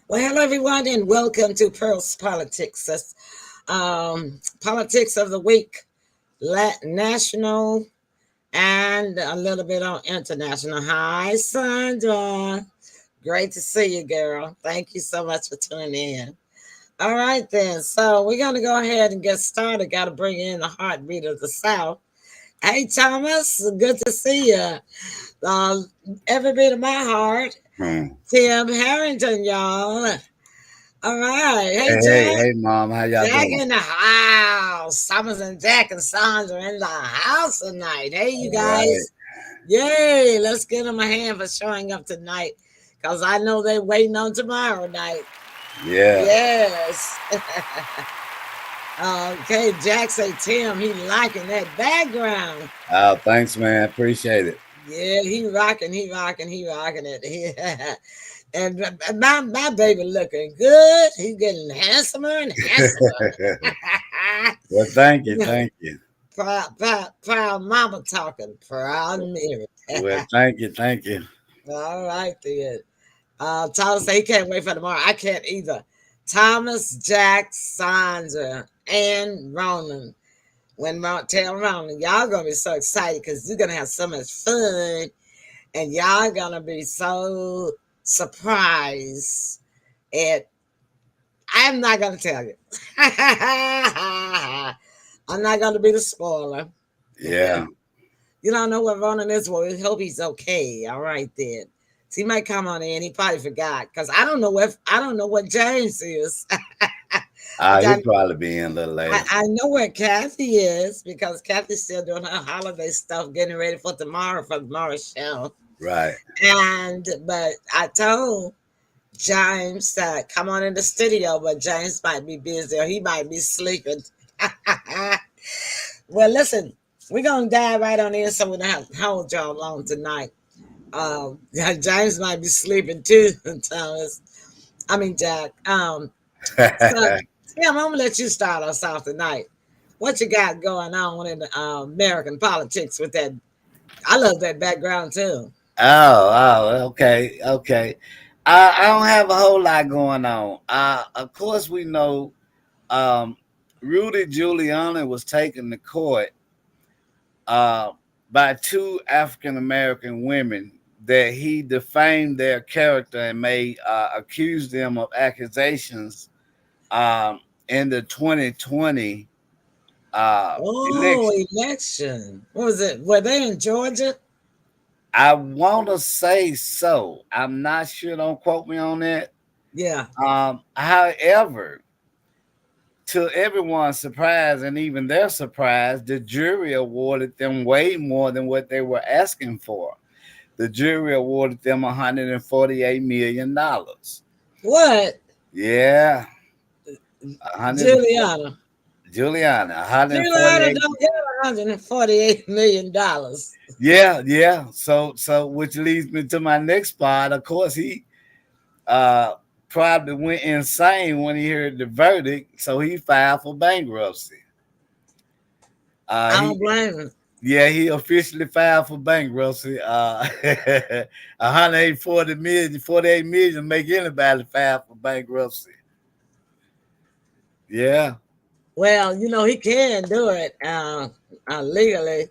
Well, hello everyone, and welcome to Pearl's Politics. That's politics of the week, national, and a little bit on international. Hi, Sandra. Great to see you, girl. Thank you so much for tuning in. All right, then. So we're gonna go ahead and get started. Got to bring in the heartbeat of the South. Hey, Thomas. Good to see you. Uh, every bit of my heart. Hmm. Tim Harrington, y'all. All right. Hey, Hey, hey, Jack. hey, mom, how y'all Jack doing? in the house. Thomas and Jack and Sandra in the house tonight. Hey, you All right. guys. Yay. Let's give them a hand for showing up tonight because I know they're waiting on tomorrow night. Yeah. Yes. Okay, Jack say Tim, he liking that background. Oh, thanks, man. Appreciate it. Yeah, he rocking it. And my baby looking good. He's getting handsomer and handsomer. Well, thank you, thank you. Proud mama talking. Proud Mary. Well, thank you, thank you. All right then. Thomas say he can't wait for tomorrow. I can't either. Thomas, Jack, Sandra, and Ronan. Tell Ronan, y'all gonna be so excited because you're gonna have so much fun, and y'all gonna be so surprised at. I'm not gonna tell you. I'm not gonna be the spoiler. Yeah. You don't know what Ronan is. Well, we hope he's okay. All right then. So he might come on in. He probably forgot because I don't know what James is. But He'll probably be in a little later. I know where Kathy is because Kathy's still doing her holiday stuff, getting ready for tomorrow's show. Right. But I told James that come on in the studio, but James might be busy or he might be sleeping. Well, listen, we're gonna dive right on in, so we don't have to hold y'all long tonight. James might be sleeping too, Thomas. I mean Jack. So Tim, I'm gonna let you start us off tonight. What you got going on in American politics with that? I love that background too. Okay, okay. I don't have a whole lot going on. Of course, we know um, Rudy Giuliani was taken to court uh, by two African American women that he defamed their character and may accuse them of accusations in the 2020 Oh, election. election. What was it? Were they in Georgia? I want to say so. I'm not sure. Don't quote me on that. Yeah. However, to everyone's surprise and even their surprise, the jury awarded them way more than what they were asking for. The jury awarded them $148 million. What? Yeah, 100 Juliana. Juliana, Juliana 148. don't get $148 million. Yeah, yeah. So which leads me to my next part. Of course, he uh probably went insane when he heard the verdict, so he filed for bankruptcy. I He don't blame him. Yeah, he officially filed for bankruptcy. 140 million, 48 million make anybody file for bankruptcy. Yeah, Well, he can do it legally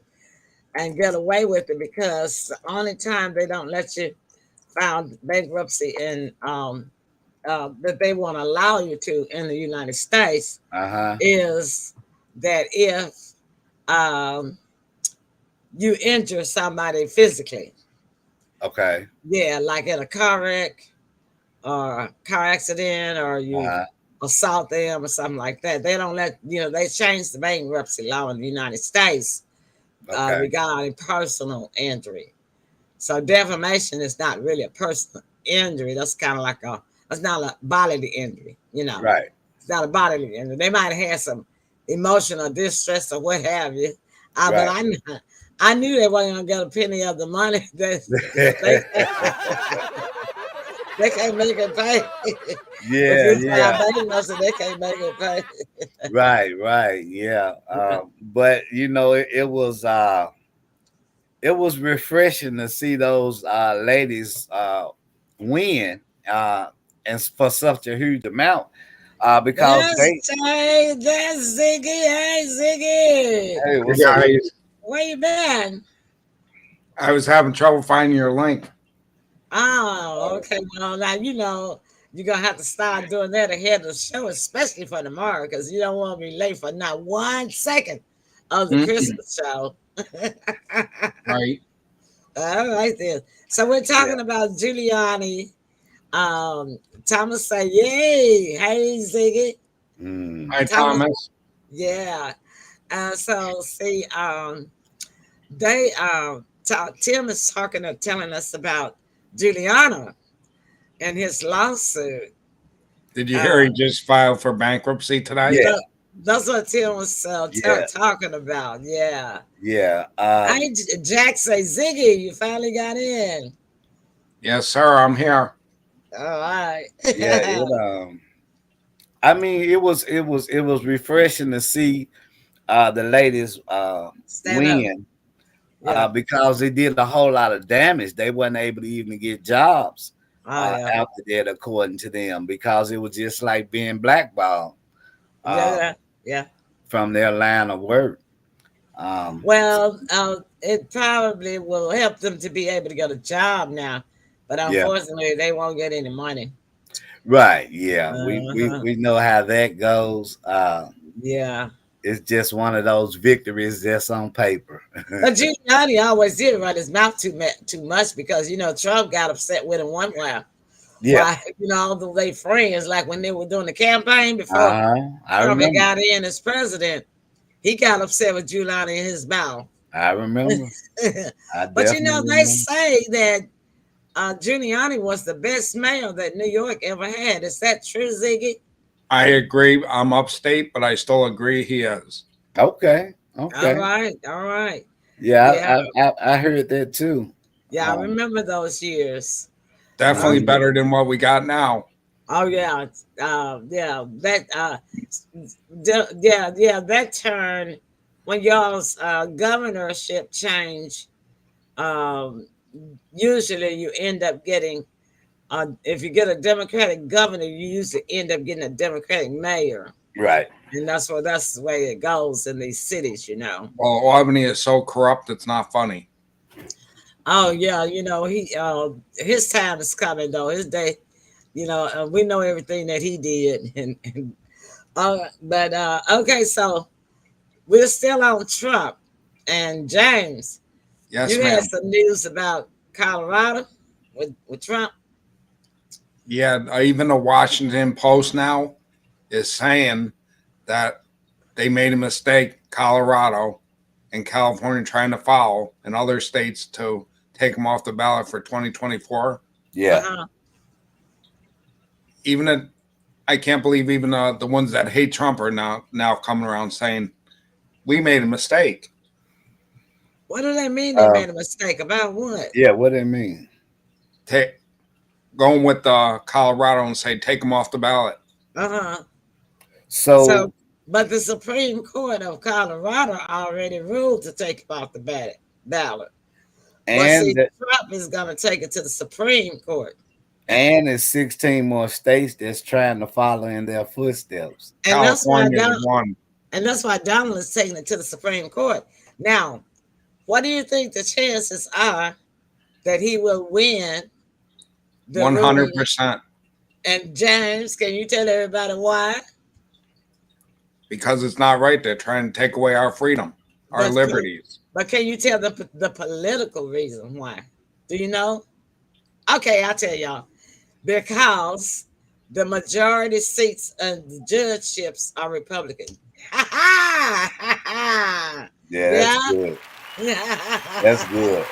and get away with it because the only time they don't let you file bankruptcy in that they won't allow you to in the United States uh-huh. is that if um, you injure somebody physically. Okay. Yeah, like in a car wreck or a car accident or you Uh-huh. assault them or something like that. They don't they changed the bankruptcy law in the United States Okay. regarding personal injury. So defamation is not really a personal injury. That's kind of like that's not a bodily injury. Right. It's not a bodily injury. They might have had some emotional distress or what have you. But Right. I knew they weren't gonna get a penny of the money because they can't make it pay. If Yeah, you file yeah. bankruptcy, they can't make it pay. Right, right. Yeah. But it was refreshing to see those ladies win. and for such a huge amount, because That's they, Tay, that's Ziggy. Hey, Ziggy. hey, Hey what's up? guys, Where you been? I was having trouble finding your link. Oh, okay. Well, now you're gonna have to start doing that ahead of the show, especially for tomorrow, because you don't want to be late for not 1 second of the Mm-mm. Christmas show. Right? All right then. So we're Yeah. talking about Giuliani. Um, Thomas say, "Yay, hey Ziggy." Mm. Hi, Thomas, Thomas. yeah. So see, they Tim is telling us about Giuliani and his lawsuit. Did you hear Uh, he just filed for bankruptcy today? Yeah. that, that's what Tim was Yeah. talking about. Yeah. Yeah. Hey, Jack say, Ziggy, you finally got in. Yes, sir. I'm here. All right. Yeah. I mean, it was refreshing to see the ladies Stand up. win, Yeah. because they did a whole lot of damage. They wasn't able to even get jobs Oh, yeah. after that, according to them, because it was just like being blackballed Yeah. uh, Yeah. Yeah. from their line of work. Well, it probably will help them to be able to get a job now, but Yeah, unfortunately, they won't get any money. right. Yeah, Uh-huh. we know how that goes. Yeah. It's just one of those victories that's on paper. But Giuliani always did run his mouth too much because Trump got upset with him one while. Yeah. Why although they friends, like when they were doing the campaign before I Trump had remember. got in as president, he got upset with Giuliani in his mouth. I remember. I But definitely they remember. say that Giuliani was the best mayor that New York ever had. Is that true, Ziggy? I agree. I'm upstate, but I still agree he is. Okay. All Okay. right, all right. Yeah, Yeah, I heard that too. yeah, I Um, remember those years. Definitely Okay. mhm. better than what we got now. Oh yeah, yeah. That yeah, that turn when y'all's governorship change. Um, Usually you end up getting if you get a Democratic governor, you usually end up getting a Democratic mayor, Right. and that's the way it goes in these cities. Well, Albany is so corrupt, it's not funny. Oh yeah, he his time is coming though. His day, we know everything that he did, and but okay, so we're still on Trump and James. Yes, You had ma'am. some news about Colorado with Trump. Yeah, even the Washington Post now is saying that they made a mistake, Colorado and California trying to follow, and other states to take them off the ballot for 2024. Uh Yeah. huh. Even I can't believe even the ones that hate Trump are now coming around saying we made a mistake. What do they mean they Um, made a mistake about what? yeah. What do it mean? Take going with Colorado and say take them off the ballot. Uh huh. So So, but the Supreme Court of Colorado already ruled to take it off the ballot. But and see, the- Trump is going to take it to the Supreme Court, and it's 16 more states that's trying to follow in their footsteps. and that's why California is one. Donald is taking it to the Supreme Court. Now, what do you think the chances are that he will win the ruling? 100% And James, can you tell everybody why? because it's not right. They're trying to take away our freedom, our But liberties. but can you tell the political reason why? Do you know? Okay, I'll tell y'all. Because the majority seats and the judgeships are Republican. Ha ha! Ha ha! Yeah, that's Yeah. good. That's good.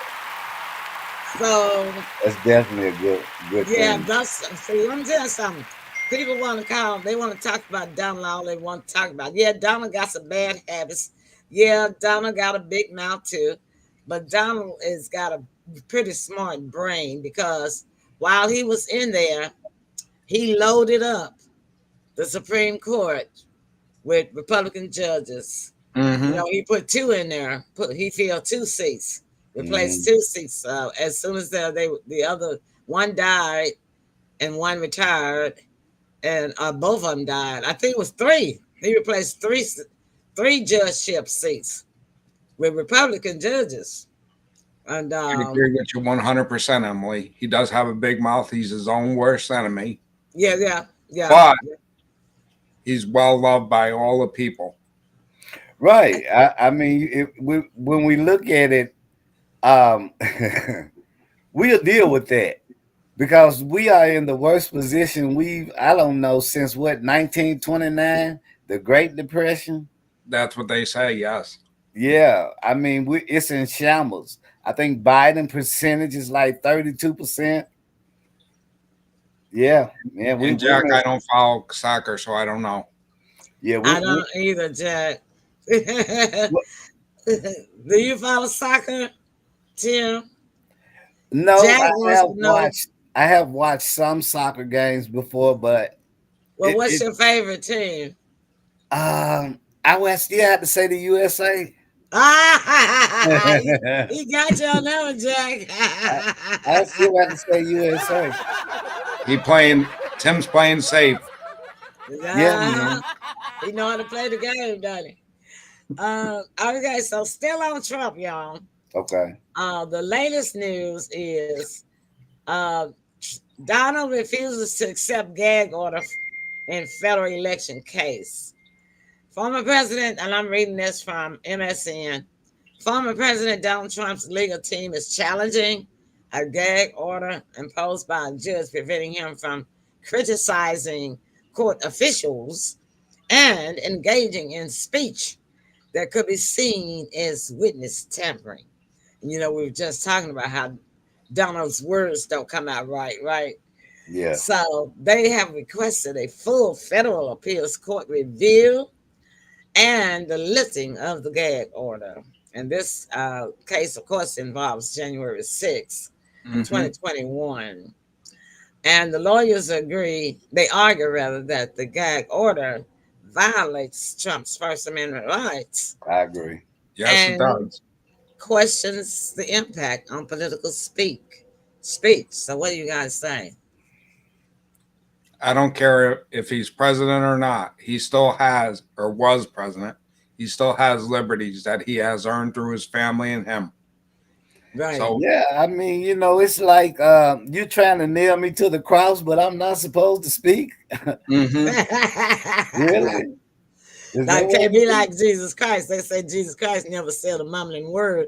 So That's definitely a good yeah, thing. see. Let me tell you something. People want to call. They want to talk about Donald. All they want to talk about. Yeah, Donald got some bad habits. Yeah, Donald got a big mouth too, but Donald has got a pretty smart brain because while he was in there, he loaded up the Supreme Court with Republican judges. Mm-hmm. He put two in there. He filled two seats, replaced Mhm. two seats. As soon as the other one died, and one retired, and both of them died. I think it was three. He replaced three judgeship seats with Republican judges. And I agree with you 100%, Emily. He does have a big mouth. He's his own worst enemy, yeah, yeah, yeah. but he's well loved by all the people. Right. I mean, when we look at it, um, we'll deal with that because we are in the worst position I don't know, since what, 1929, the Great Depression. That's what they say, yes. Yeah. I mean, it's in shambles. I think Biden percentage is like 32%. Yeah. Yeah. And We Jack, I don't follow soccer, so I don't know. yeah, I don't either, Jack. Do you follow soccer, Tim? no, Jack wants to know. I have watched some soccer games before, but Well, what's your favorite team? I would still have to say the USA. Ah, I he got you on that one, Jack. still have to say USA. Tim's playing safe. Yeah, man. He know how to play the game, doesn't he? Okay, so still on Trump, y'all. Okay. The latest news is uh, Donald refuses to accept gag order in federal election case. Former President, and I'm reading this from MSN, former President Donald Trump's legal team is challenging a gag order imposed by a judge preventing him from criticizing court officials and engaging in speech that could be seen as witness tampering. You know, we were just talking about how Donald's words don't come out right, right? Yeah. So they have requested a full federal appeals court review and the lifting of the gag order. And this case, of course, involves January 6th, 2021. And the lawyers they argue rather, that the gag order violates Trump's First Amendment rights. I agree. Yes, it does. Questions the impact on political speech. So what do you guys say? I don't care if he's president or not. He still has, or was president, he still has liberties that he has earned through his family and him. Right. So, yeah, I mean, it's like you're trying to nail me to the cross, but I'm not supposed to speak. Really? That can't be like Jesus Christ. They say Jesus Christ never said a mumbling word.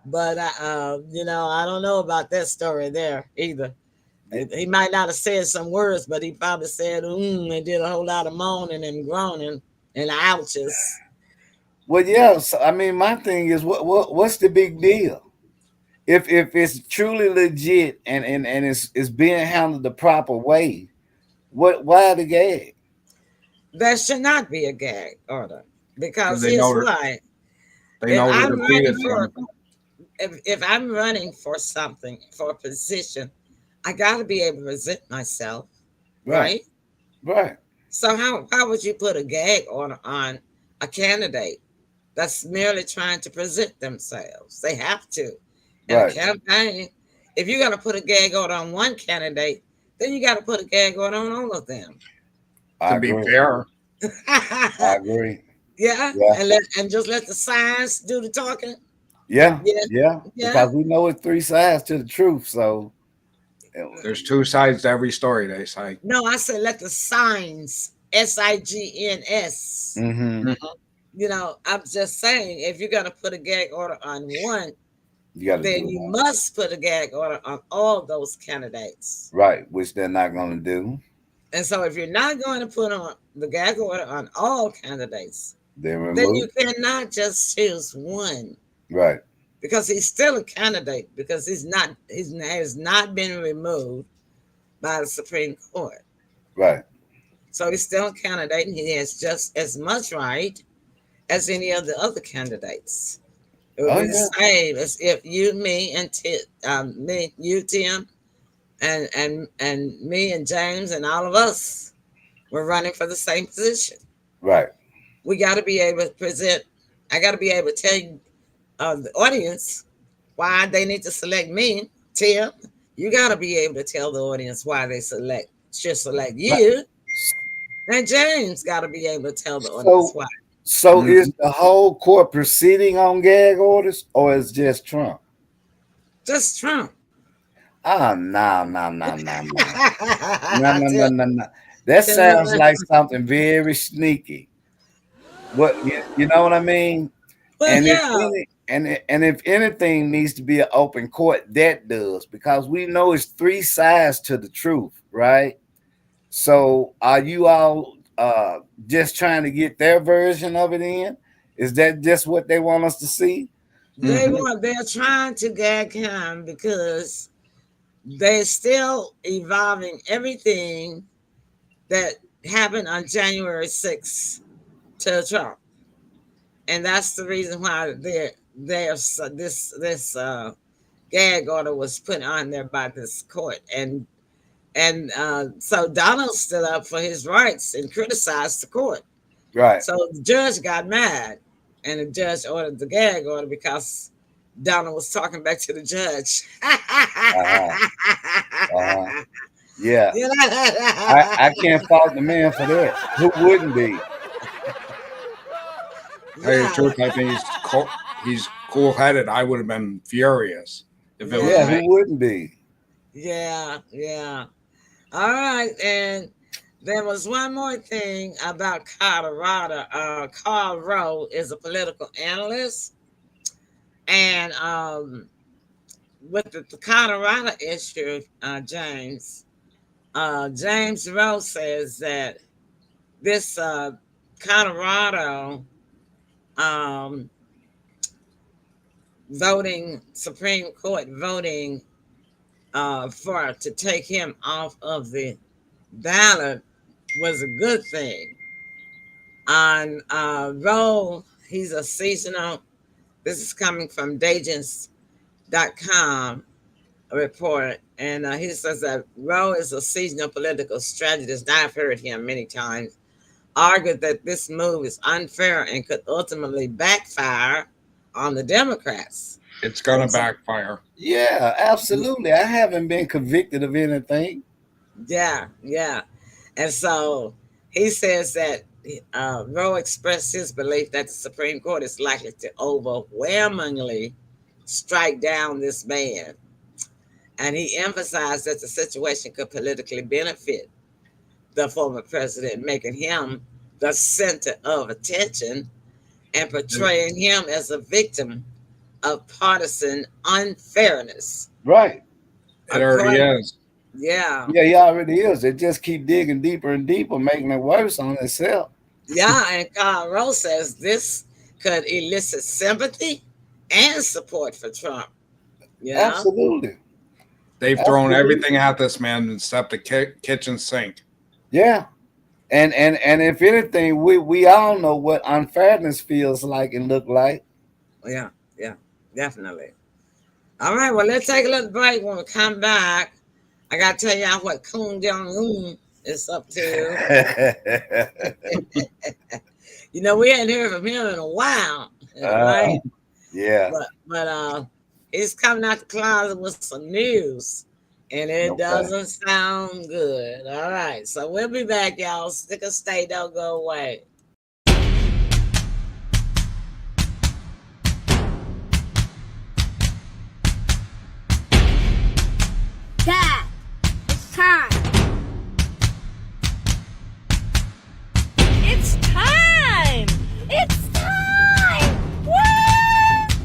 But, I don't know about that story there either. He might not have said some words, but he probably said, and did a whole lot of moaning and groaning and ouches. Well, yeah. So, I mean, my thing is, what's the big deal? If it's truly legit and it's being handled the proper way, why the gag? There should not be a gag order because they here's know why. they know If the I'm running defeated for, if I'm running for something, for a position, I got to be able to present myself, right? Right. So how would you put a gag order on a candidate that's merely trying to present themselves? They have to. In a campaign, if you're going to put a gag order on one candidate, then you got to put a gag order on all of them. To be fair. I agree. Yeah. And just let the science do the talking. Yeah. Because we know it's three sides to the truth. So there's two sides to every story, they say. No, I said let the signs, SIGNS. I'm just saying, if you're going to put a gag order on one, then you must put a gag order on all those candidates. Right, which they're not going to do. And so if you're not going to put on the gag order on all candidates, then you cannot just choose one. Right. Because he's still a candidate, because he has not been removed by the Supreme Court. Right. So he's still a candidate, and he has just as much right as any of the other candidates. It would be the same as if you, me, and you, Tim, and me and James and all of us were running for the same position. Right. We got to be able to present. I got to be able to tell you, the audience, why they need to select me, Tim, You got to be able to tell the audience why they should select Like, you. And James got to be able to tell the audience so why. so is Mhm. the whole court proceeding on gag orders or is just Trump? Just Trump. No, no, no, no, no. No, no, no, tell, no, no. That tell sounds them. like something very sneaky. What you know what I mean? But And if yeah, and if anything needs to be an open court, that does because we know it's three sides to the truth, right? So are you all just trying to get their version of it in? Is that just what they want us to see? Mhm. they're trying to gag him because they're still evolving everything that happened on January 6th to Trump. And that's the reason why this gag order was put on there by this court. And so Donald stood up for his rights and criticized the court. Right. So the judge got mad, and the judge ordered the gag order because Donald was talking back to the judge. Uh-huh. Uh-huh. Yeah. You I know? can't fault the man for that. Who wouldn't be? Tell you the Yeah, truth, I think he's cool headed. I would have been furious if it was Yeah, yeah, me. who wouldn't be? yeah, yeah. All right, and there was one more thing about Colorado. Carl Rowe is a political analyst, and with the Colorado issue, James Rowe says that this Colorado um, voting Supreme Court voting for to take him off of the ballot was a good thing. On Rowe, he's a seasonal. This is coming from Dagents.com report, and he says that Rowe is a seasonal political strategist. I've heard him many times argued that this move is unfair and could ultimately backfire on the Democrats. It's gonna So, backfire. Yeah, absolutely. I haven't been convicted of anything. yeah, yeah. And so he says that Roe expressed his belief that the Supreme Court is likely to overwhelmingly strike down this ban. And he emphasized that the situation could politically benefit the former president, making him the center of attention and portraying him as a victim of partisan unfairness. It Right. already According, is. yeah, Yeah, he already is. It just keep digging deeper and deeper, making it worse on itself. yeah, and Carl Rose says this could elicit sympathy and support for Trump. Yeah, Absolutely. They've thrown Absolutely. everything at this man except the kitchen sink. Yeah. And if anything, we all know what unfairness feels like and look like. yeah, yeah, definitely. All right, well, let's take a little break. When we come back, I got to tell y'all what Kim Jong Un is up to. You know, we hadn't heard from him in a while, right? Yeah. But he's coming out the closet with some news, and it Okay. doesn't sound good. All right, so we'll be back, y'all. Stick and stay, don't go away. Dad, it's time. It's time! It's time! Woo!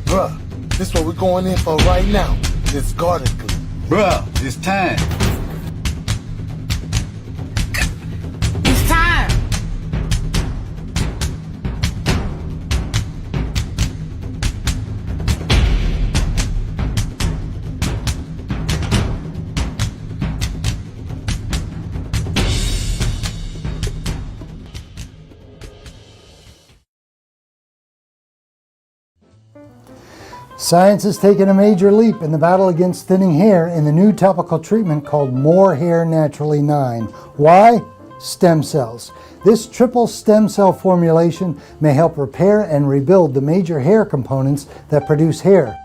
Bruh, this is what we're going in for right now. This garden glue. Bruh, it's time. It's time! Science has taken a major leap in the battle against thinning hair in the new topical treatment called More Hair Naturally 9. Why? Stem cells. This triple stem cell formulation may help repair and rebuild the major hair components that produce hair.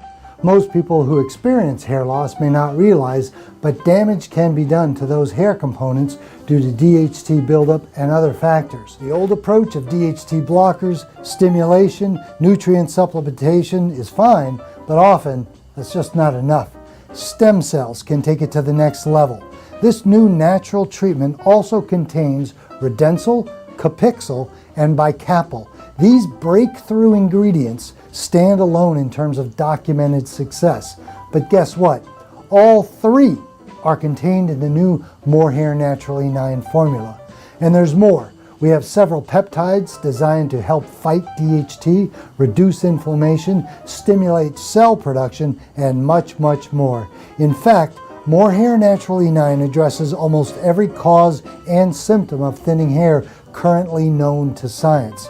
Most people who experience hair loss may not realize, but damage can be done to those hair components due to DHT buildup and other factors. The old approach of DHT blockers, stimulation, nutrient supplementation is fine, but often that's just not enough. Stem cells can take it to the next level. This new natural treatment also contains Redensyl, Capixyl, and Bicapyl. These breakthrough ingredients stand alone in terms of documented success. But guess what? All three are contained in the new More Hair Naturally 9 formula. And there's more. We have several peptides designed to help fight DHT, reduce inflammation, stimulate cell production, and much, much more. In fact, More Hair Naturally 9 addresses almost every cause and symptom of thinning hair currently known to science.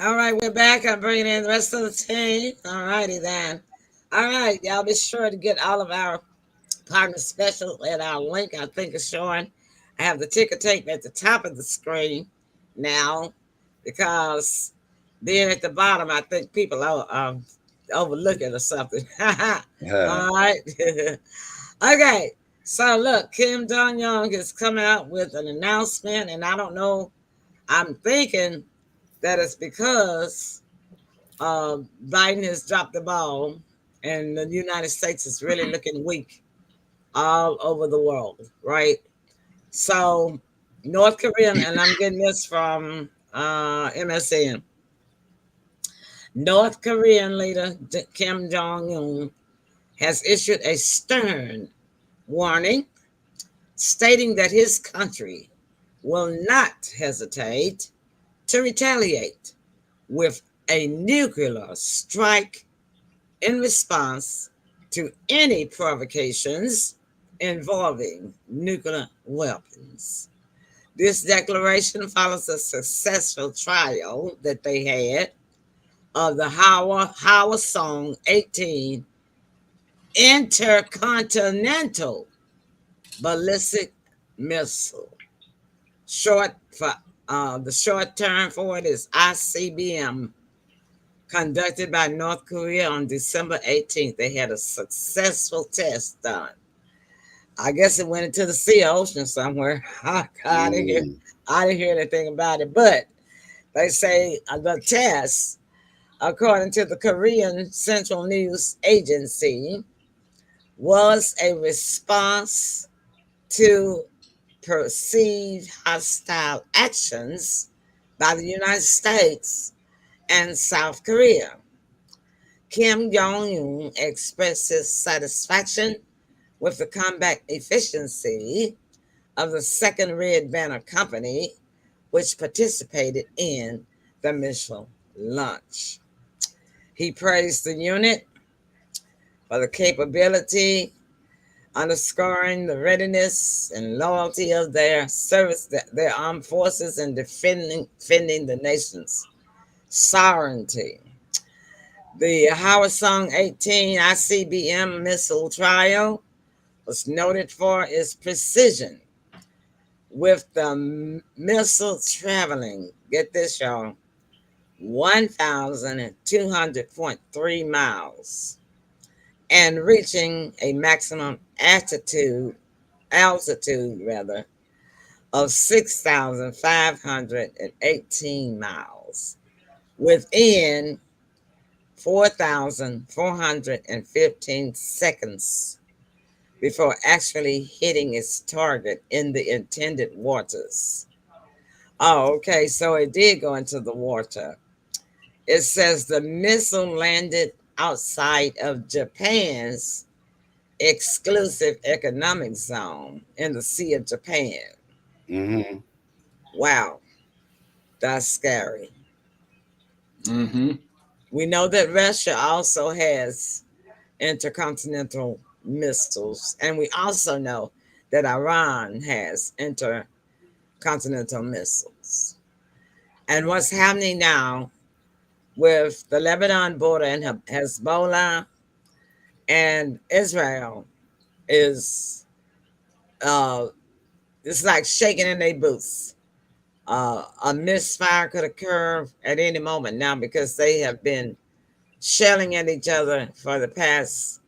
All right, we're back. I'm bringing in the rest of the team. All righty then. All right, y'all be sure to get all of our partner specials at our link. I think it's showing. I have the ticker tape at the top of the screen now because then at the bottom, I think people are overlook it or something. All right. Okay. So look, Kim Jong Un is coming out with an announcement, and I don't know. I'm thinking that it's because Biden has dropped the ball, and the United States is really looking weak all over the world, right? So North Korea, and I'm getting this from MSN. North Korean leader Kim Jong Un has issued a stern warning, stating that his country will not hesitate to retaliate with a nuclear strike in response to any provocations involving nuclear weapons. This declaration follows a successful trial that they had of the Hwasong 18 intercontinental ballistic missile. The short term for it is ICBM, conducted by North Korea on December 18th. They had a successful test done. I guess it went into the sea or ocean somewhere. I didn't hear anything about it, but they say the test, according to the Korean Central News Agency, was a response to perceived hostile actions by the United States and South Korea. Kim Jong-un expressed his satisfaction with the combat efficiency of the Second Red Banner Company, which participated in the missile launch. He praised the unit for the capability, underscoring the readiness and loyalty of their service, their armed forces, in defending the nation's sovereignty. The Hwasong 18 ICBM missile trial was noted for its precision, with the missile traveling, get this, y'all, 1,200.3 miles and reaching a maximum altitude of 6,518 miles within 4,415 seconds before actually hitting its target in the intended waters. Oh, okay, so it did go into the water. it says the missile landed outside of Japan's exclusive economic zone in the Sea of Japan. Mm-hmm. Wow, that's scary. Mm-hmm. We know that Russia also has intercontinental missiles, and we also know that Iran has intercontinental missiles. And what's happening now with the Lebanon border and Hezbollah and Israel is it's like shaking in their boots. A misfire could occur at any moment now because they have been shelling at each other for the past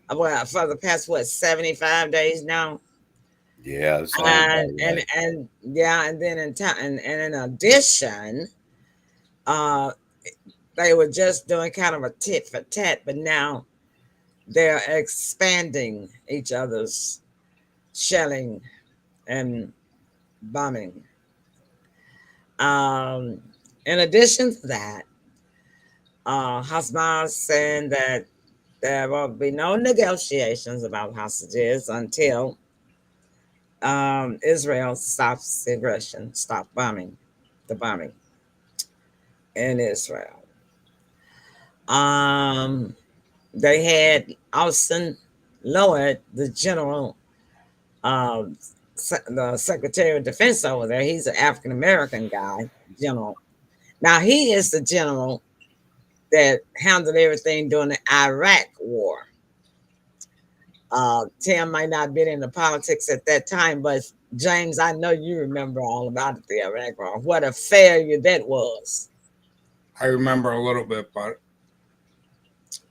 what 75 days now. Yeah, it sounds and about and right. and yeah, and then in time, and in addition, uh they were just doing kind of a tit for tat, but now they're expanding each other's shelling and bombing. um in addition to that, Hamas saying that there will be no negotiations about hostages until Israel stops the aggression, stop bombing, the bombing in Israel. Um, they had Austin Lloyd, the general, um, the Secretary of Defense over there. He's an African American guy, general. Now he is the general that handled everything during the Iraq War. Tim might not have been in the politics at that time, but James, I know you remember all about it, the Iraq War. What a failure that was. I remember a little bit, but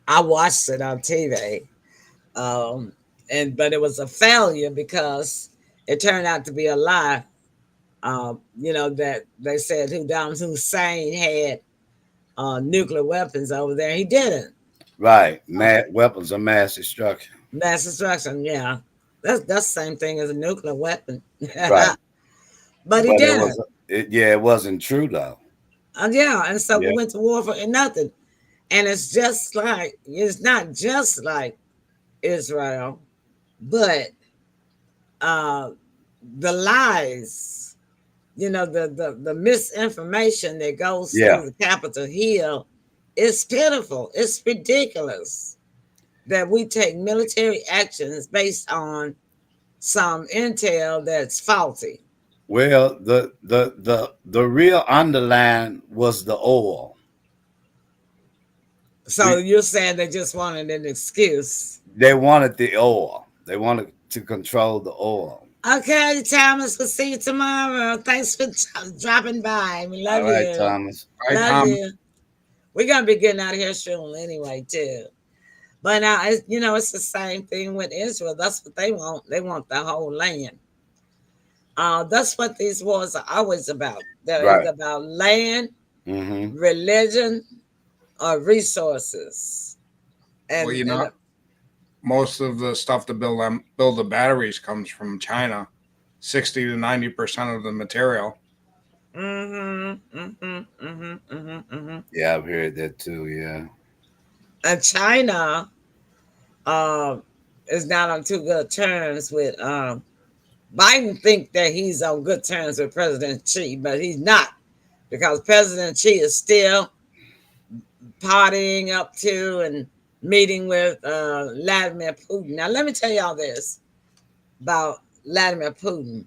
I watched it on TV, um, but it was a failure because it turned out to be a lie. That they said Saddam Hussein had nuclear weapons over there. He didn't. Right. Uh, Weapons of mass destruction. Mass destruction, yeah. That's the same thing as a nuclear weapon. Right. But he But didn't. it wasn't true though. Yeah, and so we Yeah. went to war for nothing. And it's not just like Israel, but uh, the lies, the misinformation that goes Yeah. through the Capitol Hill is pitiful. It's ridiculous that we take military actions based on some intel that's faulty. Well, the real underline was the oil. So We you're saying they just wanted an excuse. They wanted the oil. They wanted to control the oil. Okay, Thomas, we'll see you tomorrow. Thanks for dropping by. We All love right, you. Thomas. I Love Tom, you. We're gonna be getting out of here soon anyway, too. But now, it's the same thing with Israel. That's what they want. They want the whole land. That's what these wars are always about. They're Right. either about land, Mm-hmm. religion, or resources. well, And most of the stuff to build the batteries comes from China. 60 to 90% of the material. Yeah, I've heard that too. Yeah. And China uh, is not on too good terms with Biden. Think that he's on good terms with President Xi, but he's not, because President Xi is still partying up to and meeting with Vladimir Putin. Now, let me tell y'all this about Vladimir Putin.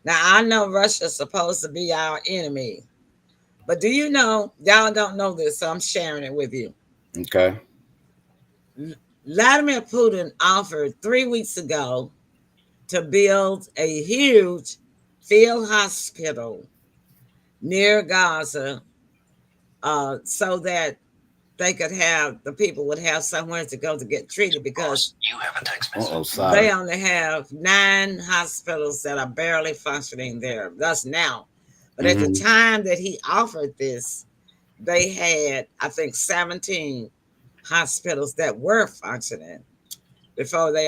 Now, I know Russia's supposed to be our enemy, but do you know, y'all don't know this, so I'm sharing it with you. Okay. Vladimir Putin offered 3 weeks ago to build a huge field hospital near Gaza, so that the people would have somewhere to go to get treated, because they Sorry. only have 9 hospitals that are barely functioning there. That's now. But at the Mm-hmm. time that he offered this, they had, I think, 17 hospitals that were functioning before the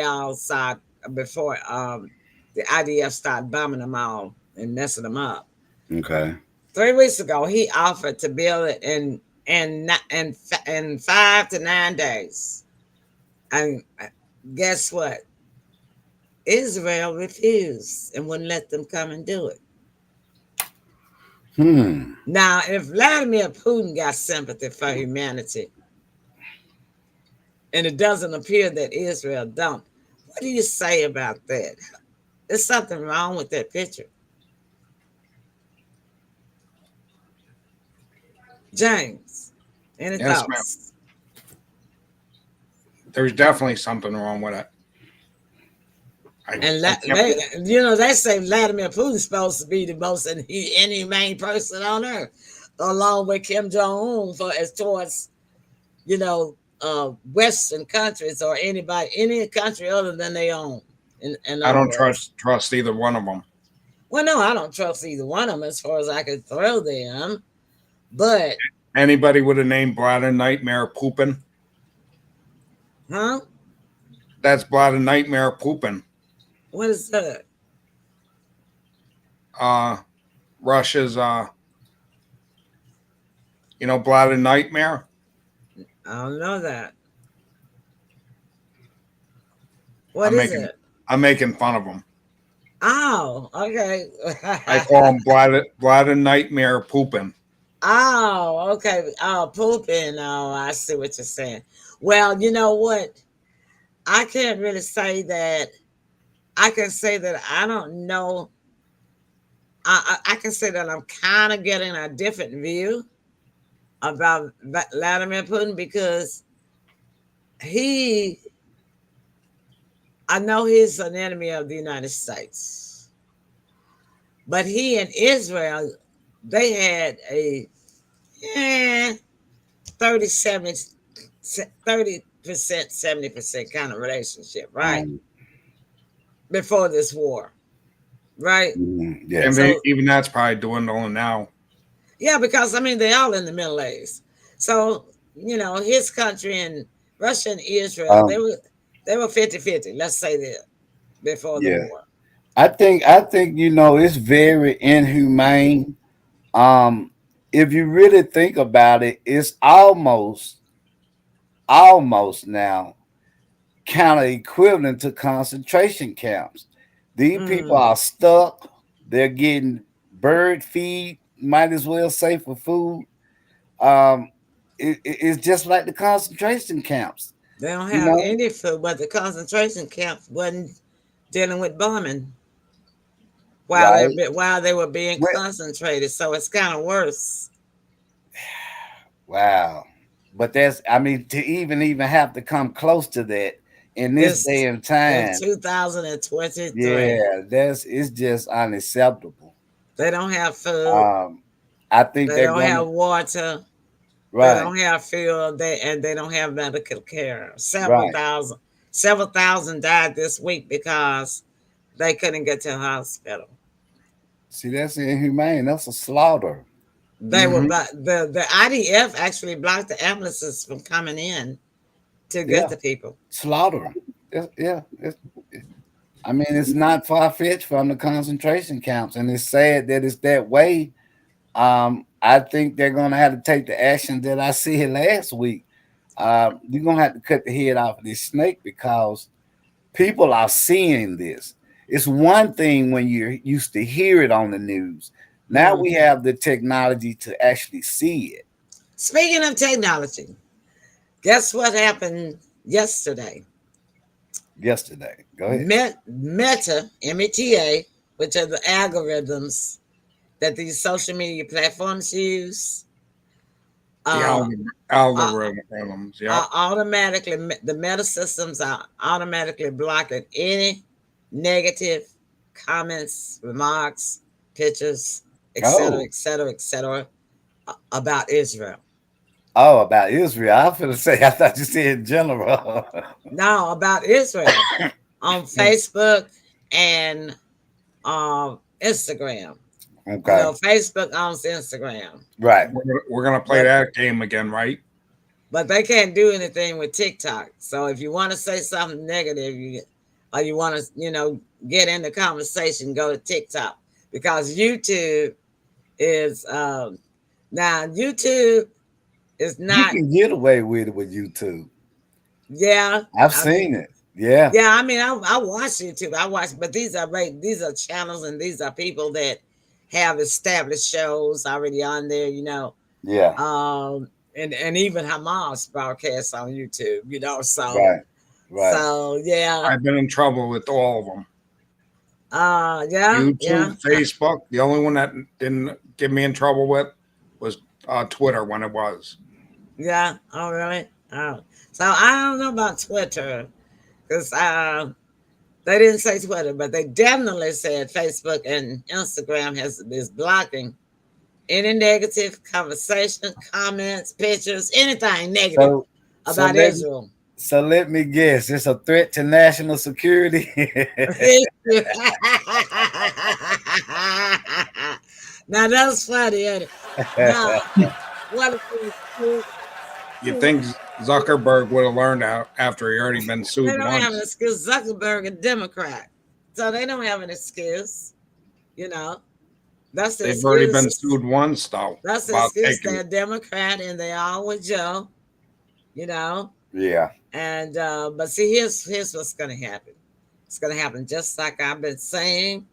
IDF started bombing them all and messing them up. Okay. 3 weeks ago, he offered to build it in 5 to 9 days. And guess what? Israel refused and wouldn't let them come and do it. Now, if Vladimir Putin got sympathy for humanity, and it doesn't appear that Israel don't, what do you say about that? There's something wrong with that picture. James, any Yes, ma'am. thoughts? There's definitely something wrong with it. And they say Vladimir Putin's supposed to be the most inhumane person on earth, along with Kim Jong Un, for as towards Western countries or any country other than their own. I don't trust either one of them. Well, no, I don't trust either one of them as far as I could throw them. But anybody with a name Bladder Nightmare Poopin'? Huh? That's Bladder Nightmare Poopin'. What is that? Russia's Bladder Nightmare. I don't know that. What is it? I'm making fun of them. Oh, okay. I call them Bladder Nightmare Poopin'. Oh, okay. Oh, pooping. Oh, I see what you're saying. Well, you know what? I can't really say that. I can say that I don't know. I can say that I'm kind of getting a different view about Vladimir Putin because I know he's an enemy of the United States, but he and Israel, they had a 30%, 70% kind of relationship, right? Before this war, right? Yeah. And even that's probably dwindling now. Yeah, because they're all in the Middle East. So, his country and Russia and Israel, they were 50-50, let's say that, before the war. I think it's very inhumane. If you really think about it, it's almost now kind of equivalent to concentration camps. These people are stuck. They're getting bird feed, might as well say, for food. It's just like the concentration camps. They don't have any food, but the concentration camps wasn't dealing with bombing while they were being concentrated. So it's kind of worse. Wow. But to even have to come close to that in this day and time. In 2023. Yeah, it's just unacceptable. They don't have food. I think they don't have water. Right. They don't have fuel. They don't have medical care. Several thousand died this week because they couldn't get to the hospital. See, that's inhumane. That's a slaughter. They were the IDF actually blocked the ambulances from coming in to get the people. Slaughter. It's not far-fetched from the concentration camps, and it's sad that it's that way. I think they're going to have to take the action that I said last week. You're going to have to cut the head off of this snake because people are seeing this. It's one thing when you're used to hear it on the news. Now we have the technology to actually see it. Speaking of technology, guess what happened yesterday? Go ahead. Meta, META, which are the algorithms that these social media platforms use. Algorithms, automatically, the meta systems are automatically blocking any negative comments, remarks, pictures, etc., about Israel. Oh, about Israel. I was going to say, I thought you said in general. No, about Israel on Facebook and Instagram. Okay. Facebook owns Instagram. Right. We're gonna play that game again, right? But they can't do anything with TikTok. So if you want to say something negative, or you want to, get in the conversation, go to TikTok, because YouTube is now YouTube It's You not. can get away with it with YouTube. Yeah, I've I mean, seen it. Yeah. yeah. I mean, I watch YouTube. I watch, but these are channels and these are people that have established shows already on there. Yeah. And even Hamas broadcasts on YouTube. So Right. Right. yeah, I've been in trouble with all of them. yeah. YouTube, Facebook. The only one that didn't get me in trouble with was Twitter when it was. Yeah. Oh, really? Oh, so I don't know about Twitter because they didn't say Twitter, but they definitely said Facebook and Instagram is blocking any negative conversation, comments, pictures, anything negative So so about let Israel. so let me guess. It's a threat to national security. Now that's funny, ain't it? Now, what if You think Zuckerberg would have learned out after he already been they sued don't have an once? excuse? Zuckerberg a Democrat, so they don't have an excuse. You know, that's the They've already been excuse. sued once, though, That's the about excuse. taking. They're a Democrat and they all with Joe. You know, Yeah. and but see, here's what's going to happen. It's going to happen just like I've been saying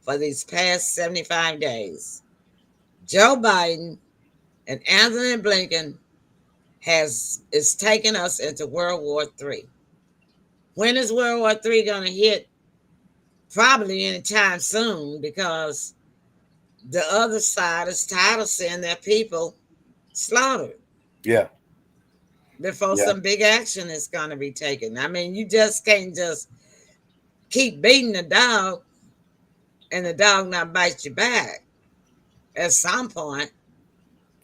for these past 75 days. Joe Biden and Anthony Blinken is taking us into World War III. When is World War III going to hit? Probably anytime soon, because the other side is tired of seeing their people slaughtered Yeah. before Yeah. some big action is going to be taken. I mean, you just can't just keep beating the dog and the dog not bite you back. At some point,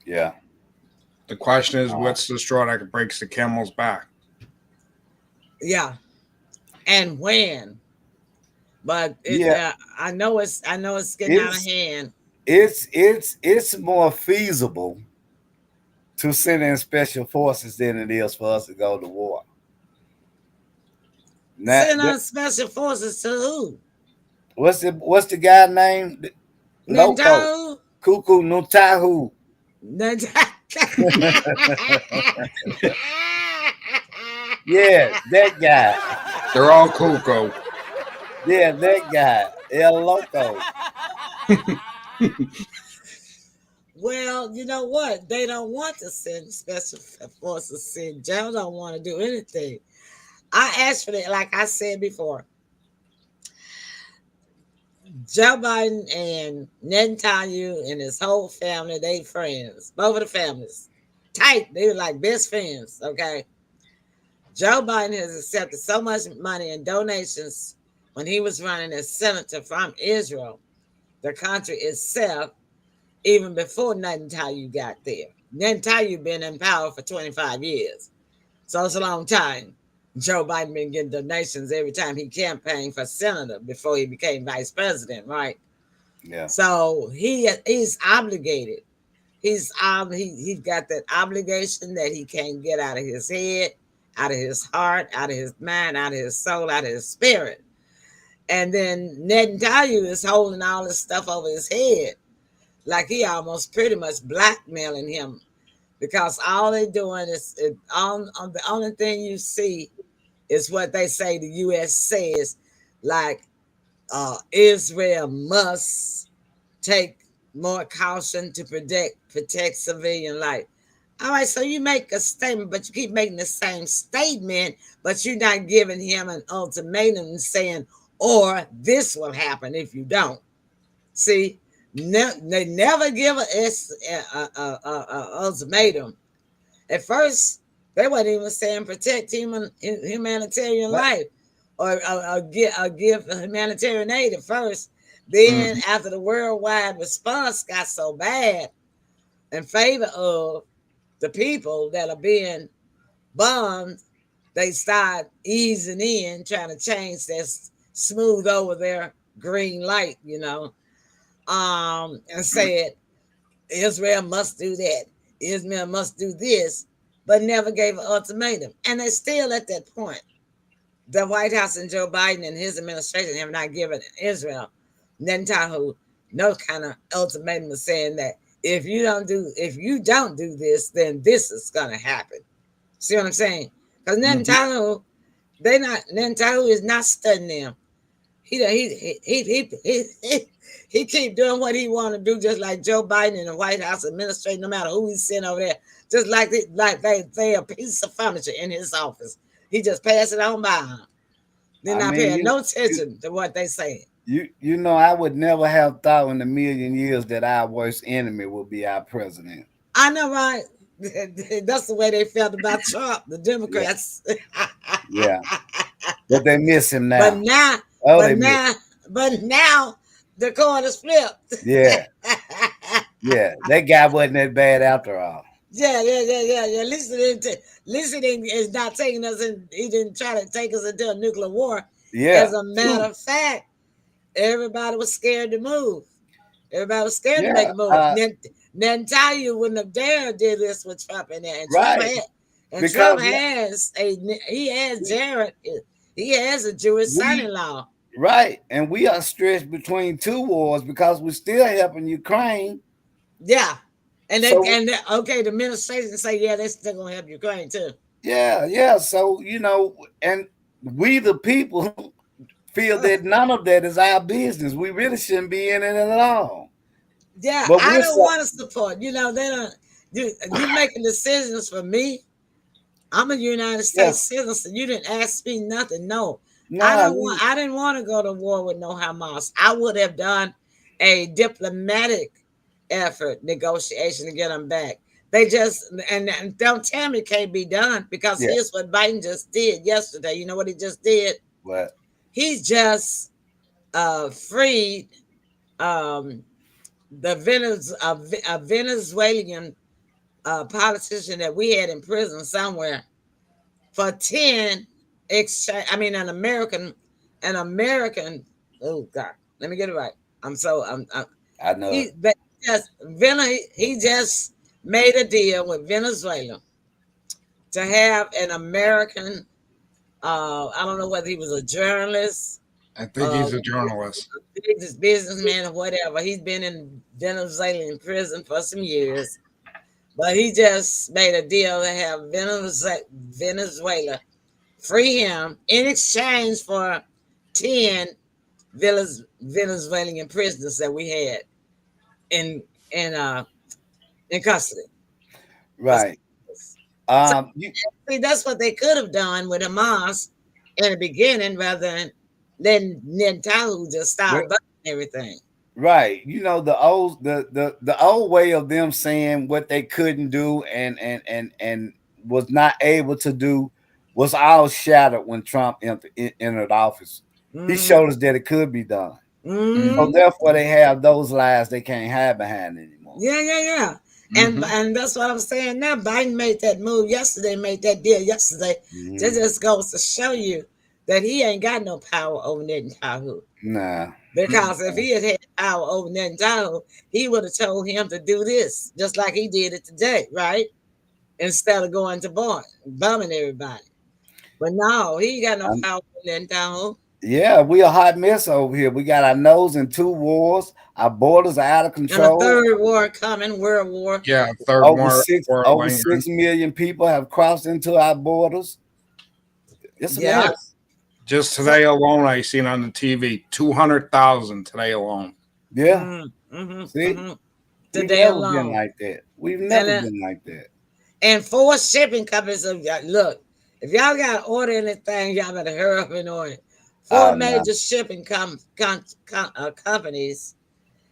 Yeah. The question is, Uh, what's the straw that breaks the camel's back? yeah. And when? But yeah. I know it's getting out of It's hand. it's more feasible to send in special forces than it is for us to go to war. Now, Send on special forces to who? what's the guy name? Loco. Ninjago? Cuckoo Nutahu. Yeah, that guy. They're all cuckoo. Yeah, that guy. El Loco. Well, you know what? They don't want to send special forces. Send Joe don't want to do anything. I asked for that, like I said before. Joe Biden and Netanyahu and his whole family, they friends. Both of the families. Tight. They were like best friends, okay? Joe Biden has accepted so much money and donations when he was running as senator from Israel, the country itself, even before Netanyahu got there. Netanyahu been in power for 25 years. So it's a long time. Joe Biden been getting donations every time he campaigned for senator before he became vice president, right? Yeah. So he's obligated. He's got that obligation that he can't get out of his head, out of his heart, out of his mind, out of his soul, out of his spirit. And then Netanyahu is holding all this stuff over his head, like he almost pretty much blackmailing him, because all they're doing is the only thing you see is what they say the U.S. says, like Israel must take more caution to protect civilian life. All right, so you make a statement, but you keep making the same statement, but you're not giving him an ultimatum and saying, or this will happen if you don't. See, they never give a ultimatum. At first, they weren't even saying protect humanitarian life or give humanitarian aid at first. Then, after the worldwide response got so bad in favor of the people that are being bombed, they start easing in, trying to change this, smooth over their green light, and said Israel must do that, Israel must do this, but never gave an ultimatum. And they're still at that point. The White House and Joe Biden and his administration have not given Israel, Netanyahu, no kind of ultimatum of saying that if you don't do this, then this is gonna happen. See what I'm saying? Because Netanyahu, Netanyahu is not studying them. He keep doing what he want to do, just like Joe Biden in the White House administration. No matter who he's sent over there, just like they a piece of furniture in his office. He just pass it on by them. They're not paying no attention to what they say. You know, I would never have thought in a million years that our worst enemy would be our president. I know, right? That's the way they felt about Trump, the Democrats. Yeah, but they miss him now. But now, but now, the coin is flipped. Yeah, yeah, that guy wasn't that bad after all. Yeah. At least he is not taking us in. He didn't try to take us into a nuclear war. Yeah. As a matter of fact, everybody was scared to move. Everybody was scared to make a move. Netanyahu wouldn't have dared do this with Trump in there. And Trump has Jared. He has a Jewish son-in-law. Right, and we are stretched between two wars because we're still helping Ukraine. Yeah, and the administration say they're still gonna help Ukraine too. Yeah. So and we the people feel that none of that is our business. We really shouldn't be in it at all. Yeah, but I don't want to support. They don't. You making decisions for me. I'm a United States citizen. You didn't ask me nothing. No, I didn't want to go to war with no Hamas. I would have done a diplomatic effort, negotiation to get them back. They just and don't tell me it can't be done, because here's what Biden just did yesterday. You know what he just did? What? He just freed the Venezuelan politician that we had in prison somewhere for 10 exchange. I mean, an American. Oh God, let me get it right. I know. He just made a deal with Venezuela to have an American. I don't know whether he was a journalist. I think he's a journalist. Businessman or whatever. He's been in Venezuela in prison for some years. But he just made a deal to have Venezuela free him in exchange for 10 Venezuelan prisoners that we had in custody. Right. See, that's what they could have done with Hamas in the beginning, rather than letting Netanyahu just start butting everything. Right. The old way of them saying what they couldn't do and was not able to do was all shattered when Trump entered office. He showed us that it could be done. So therefore they have those lies they can't hide behind anymore. Yeah. And that's what I'm saying now. Biden made that move yesterday, made that deal yesterday. That just goes to show you that he ain't got no power over Netanyahu. Nah. Because if he had power over Netanyahu, he would have told him to do this, just like he did it today, right? Instead of going to bombing everybody. But no, he ain't got no power over Netanyahu. Yeah, we a hot mess over here. We got our nose in 2 wars. Our borders are out of control. And a third war coming, World War. Yeah, third over war. 6 million people have crossed into our borders. It's a mess. Just today alone, I seen on the TV 200,000 today alone. Yeah. See, today alone, been like that. We've never been like that. And 4 shipping companies. Look, if y'all got to order anything, y'all better hurry up and order. 4 major shipping companies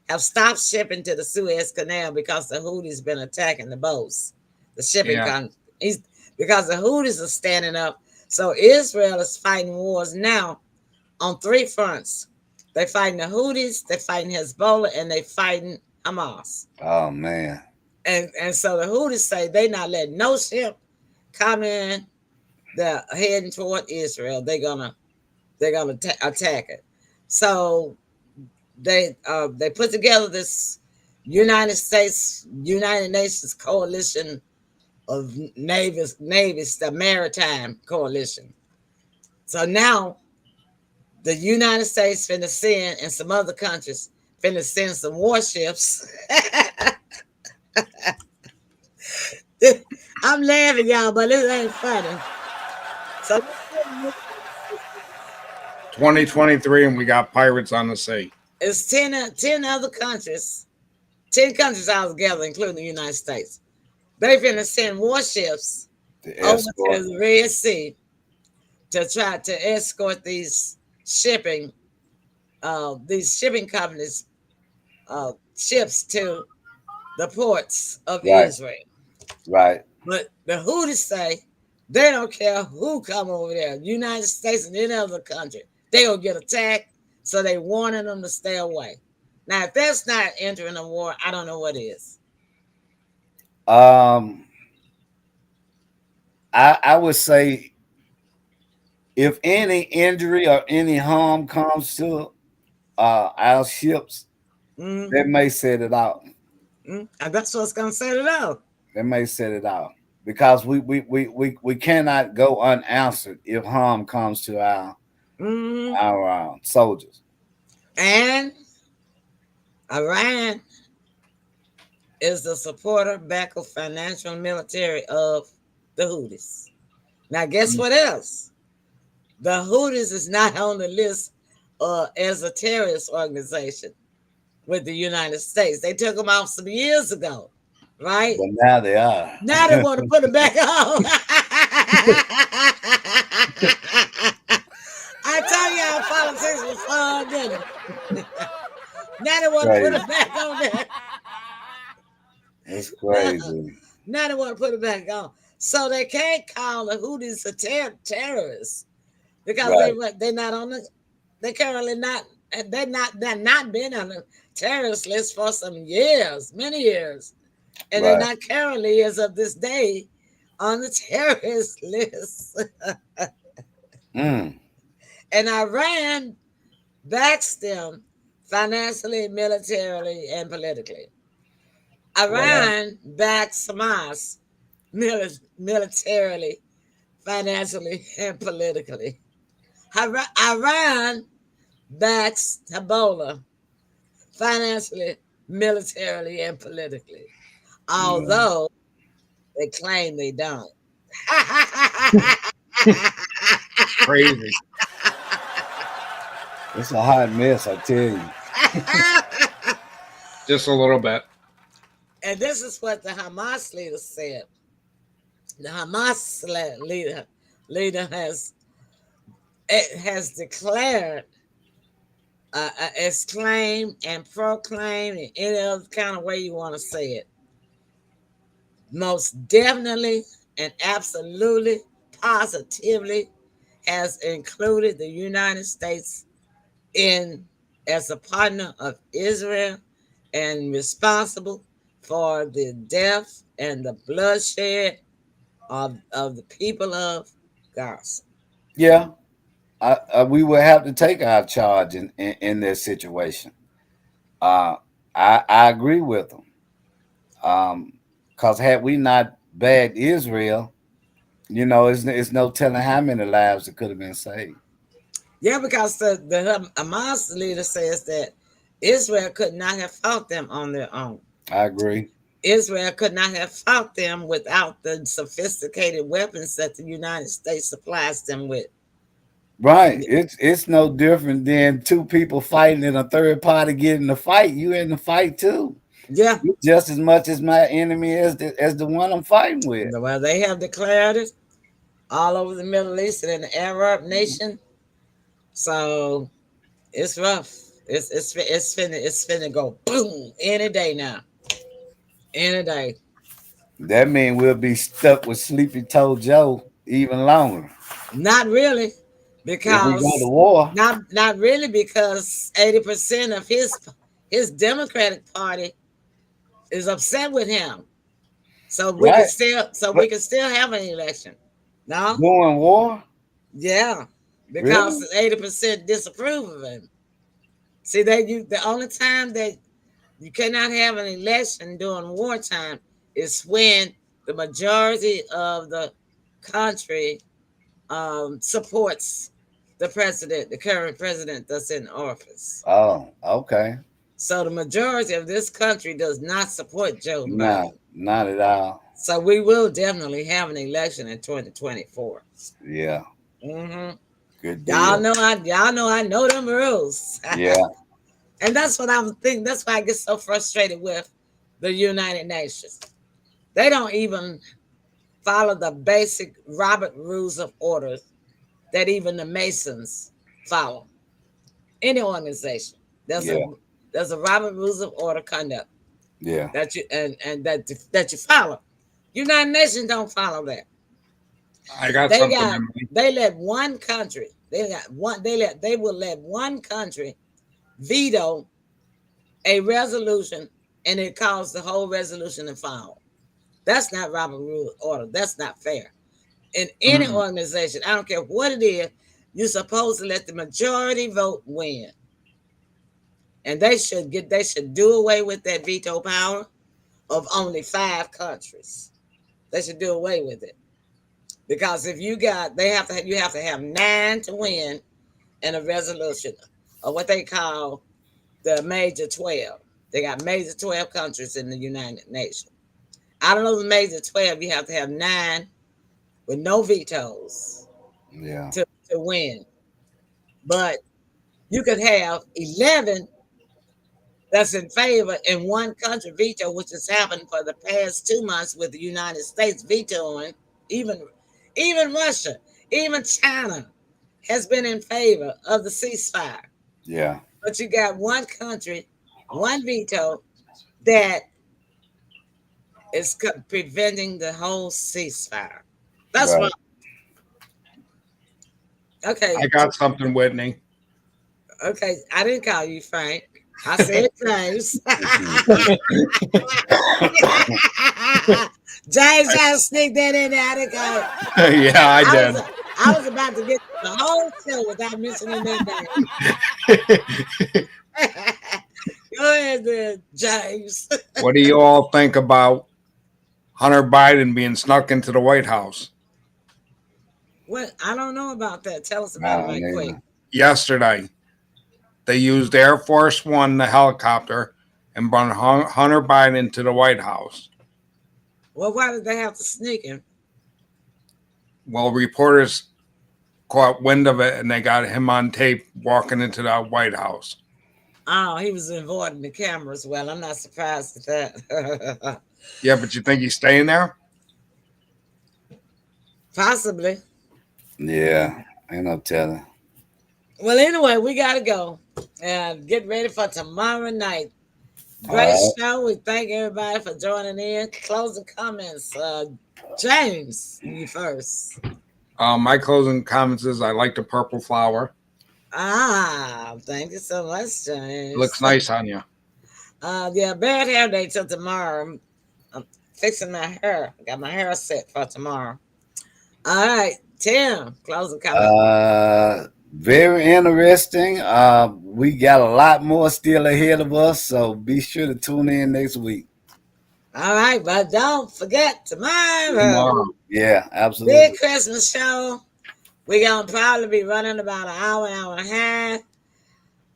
have stopped shipping to the Suez Canal because the Houthis been attacking the boats. The shipping companies, because the Houthis are standing up. So Israel is fighting wars now on 3 fronts. They're fighting the Houthis, they're fighting Hezbollah, and they're fighting Hamas. Oh man! And so the Houthis say they're not letting no ship come in. They're heading toward Israel. They're gonna attack it. So they put together this United Nations coalition of navies, the maritime coalition. So now the United States finna send, and some other countries finna send some warships I'm laughing, y'all, but this ain't funny. So 2023, and we got pirates on the sea. it's 10 other countries, 10 countries altogether, including the United States. They finna send warships The over escort. to the Red Sea to try to escort these shipping companies ships to the ports of Right, Israel. right, But the Houthis say they don't care who come over there, United States and any other country, they gonna get attacked. So they warning them to stay away. Now, if that's not entering a war, I don't know what is. um, I would say if any injury or any harm comes to our ships, Mm-hmm. they may set it out. And that's what's gonna set it out. They may set it out because we cannot go unanswered if harm comes to Mm-hmm. our soldiers. And Iran is the supporter, backer, financial, military of the Houthis. Now, guess what else? The Houthis is not on the list as a terrorist organization with the United States. They took them off some years ago, right? But now they are. Now they want to put it back on. I told y'all politics was fun, didn't it? Now they want to put Crazy. it back on there. It's crazy. Now they want to put it back on. So they can't call the Houthis a terrorists because Right, they're not on the they currently not they're not been on the terrorist list for some years, many years. And they're right. not currently, as of this day, on the terrorist list. Mm, And Iran backs them financially, militarily, and politically. wow. Iran backs Hamas militarily, financially, and politically. Iran backs Hezbollah financially, militarily, and politically. Mm. Although they claim they don't. Crazy. It's a hot mess, I tell you. Just a little bit. And this is what the Hamas leader said. The Hamas leader has declared, exclaimed and proclaimed in any other kind of way you want to say it, most definitely and absolutely, positively has included the United States in as a partner of Israel and responsible for the death and the bloodshed of the people of Gaza. Yeah, we will have to take our charge in this situation. Uh, I agree with them. Because had we not bagged Israel, it's no telling how many lives that could have been saved. Yeah, because the Hamas leader says that Israel could not have fought them on their own. I agree. Israel could not have fought them without the sophisticated weapons that the United States supplies them with. Right. It's no different than two people fighting and a third party getting the fight. You in the fight too. Yeah. You're just as much as my enemy as the one I'm fighting with. Well, they have declared it all over the Middle East and in the Arab nation. So it's rough. It's finna go boom any day now. Any day. That means we'll be stuck with Sleepy Toe Joe even longer. Not really, If we go to because war. not really because 80% of his Democratic Party is upset with him. So Right. we But can still have an election. No? during war? Yeah. Because Really? 80% disapprove of him. See, the only time that you cannot have an election during wartime is when the majority of the country supports the current president that's in office. Oh, okay. So the majority of this country does not support Joe No, Biden. not at all. So we will definitely have an election in 2024. Yeah, Mm-hmm. good Y'all deal. know I know them rules. Yeah, And that's what I'm thinking. That's why I get so frustrated with the United Nations. They don't even follow the basic Robert Rules of Order that even the Masons follow. Any organization, there's a yeah, there's a Robert Rules of Order conduct yeah, that you and that you follow. United Nations don't follow that. I got They something, got Emily. they let one country. They will let one country veto a resolution and it caused the whole resolution to fall. That's not Robert Rule Order. That's not fair. In any Mm. organization, I don't care what it is, you're supposed to let the majority vote win. And they should do away with that veto power of only 5 countries. They should do away with it. Because if you got you have to have 9 to win in a resolution of what they call the major 12. They got major 12 countries in the United Nations. Out of those major 12, you have to have 9 with no vetoes yeah. to win. But you could have 11 that's in favor in one country veto, which has happened for the past 2 months with the United States vetoing, even even Russia, even China has been in favor of the ceasefire. Yeah. But you got one country, one veto that is preventing the whole ceasefire. That's wrong. Right. Okay, I got something, Whitney. okay. I didn't call you Frank. I said James. James trying to sneak that in there. I didn't call it. Yeah, I I did. was I was about to get the whole show without mentioning that name. Go ahead, then, James. What do you all think about Hunter Biden being snuck into the White House What? I don't know about that. Tell us I about it don't right quick. either. yesterday? They used Air Force One, the helicopter, and brought Hunter Biden into the White House. Well, why did they have to sneak him? Well, reporters caught wind of it and they got him on tape walking into the White House. Oh, he was avoiding the cameras. Well, I'm not surprised at that. Yeah, but you think he's staying there? Possibly. Yeah, ain't no telling. Well, anyway, we got to go and get ready for tomorrow night. All Great right. show. We thank everybody for joining in. Closing comments. James, you first. My closing comments is I like the purple flower. Thank you so much, James. It looks nice on you. Yeah, bad hair day till tomorrow. I'm fixing my hair. I got my hair set for tomorrow. All right, Tim, closing comment. Very interesting. We got a lot more still ahead of us, so be sure to tune in next week. All right, but don't forget Tomorrow. Yeah, big absolutely. Christmas show. We're gonna probably be running about an hour and a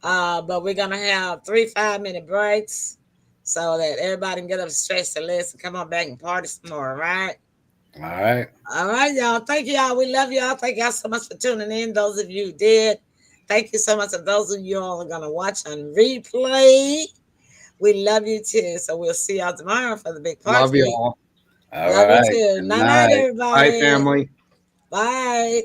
half. But we're gonna have 3 5-minute breaks so that everybody can get up, stretch their legs, and come on back and party some more. Right? All right. All right, y'all. Thank y'all. We love y'all. Thank y'all so much for tuning in. Those of you who did, thank you so much. And those of you all are gonna watch on replay, we love you too. So we'll see y'all tomorrow for the big party. Love you all. All Love right. you too. Good Night, night, night. everybody. Bye, family. Bye.